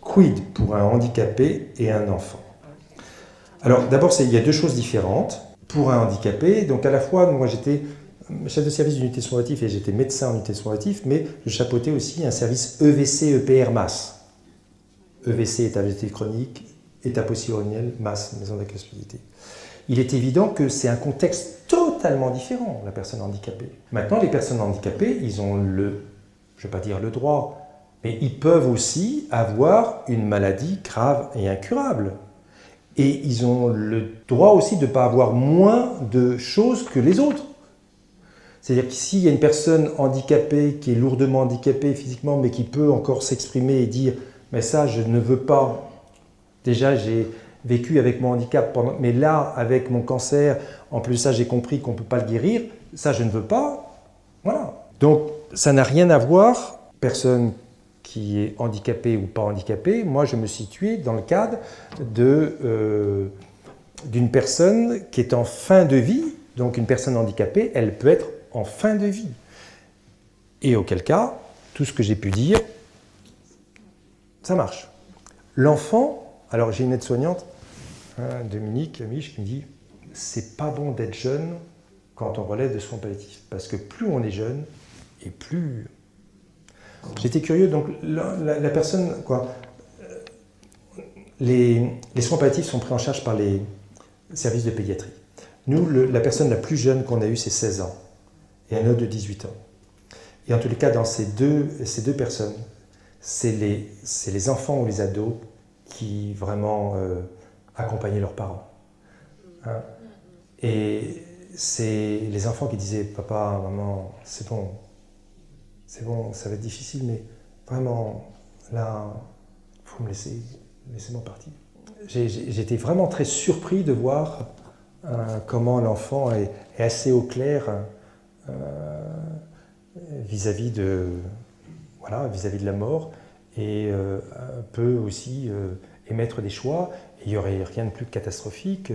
Quid pour un handicapé et un enfant? Alors d'abord, il y a deux choses différentes. Pour un handicapé, donc à la fois, moi j'étais chef de service d'unité de soins palliatifs et j'étais médecin en unité de soins palliatifs, mais je chapeautais aussi un service EVC-EPR MAS. EVC, état végétatif chronique, état post-ironiel, MAS, maison d'accueil hospitalité. Il est évident que c'est un contexte totalement différent, la personne handicapée. Maintenant, les personnes handicapées, ils ont je ne vais pas dire le droit, mais ils peuvent aussi avoir une maladie grave et incurable. Et ils ont le droit aussi de ne pas avoir moins de choses que les autres. C'est-à-dire que s'il y a une personne handicapée qui est lourdement handicapée physiquement, mais qui peut encore s'exprimer et dire « mais ça, je ne veux pas, déjà j'ai vécu avec mon handicap, mais là, avec mon cancer, en plus de ça, j'ai compris qu'on ne peut pas le guérir, ça, je ne veux pas. » Voilà. Donc, ça n'a rien à voir, personne qui est handicapé ou pas handicapé, moi je me situais dans le cadre d'une personne qui est en fin de vie, donc une personne handicapée, elle peut être en fin de vie. Et auquel cas, tout ce que j'ai pu dire, ça marche. L'enfant, alors j'ai une aide-soignante, Dominique Mich, qui me dit « c'est pas bon d'être jeune quand on relève de soins palliatifs, parce que plus on est jeune, et plus... » J'étais curieux, donc la personne, les soins palliatifs sont pris en charge par les services de pédiatrie. Nous, la personne la plus jeune qu'on a eue, c'est 16 ans, et un autre de 18 ans. Et en tous les cas, dans ces deux personnes, c'est les enfants ou les ados qui vraiment accompagnaient leurs parents. Hein? Et c'est les enfants qui disaient « papa, maman, c'est bon, ça va être difficile, mais vraiment, là, il faut me laissez-moi partir. » J'étais vraiment très surpris de voir comment l'enfant est assez au clair vis-à-vis de la mort et peut aussi émettre des choix. Et il n'y aurait rien de plus catastrophique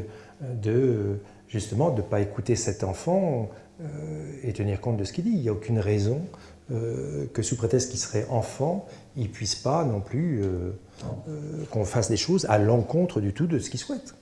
justement de ne pas écouter cet enfant et tenir compte de ce qu'il dit. Il n'y a aucune raison que sous prétexte qu'il serait enfant, il ne puisse pas non plus qu'on fasse des choses à l'encontre du tout de ce qu'il souhaite.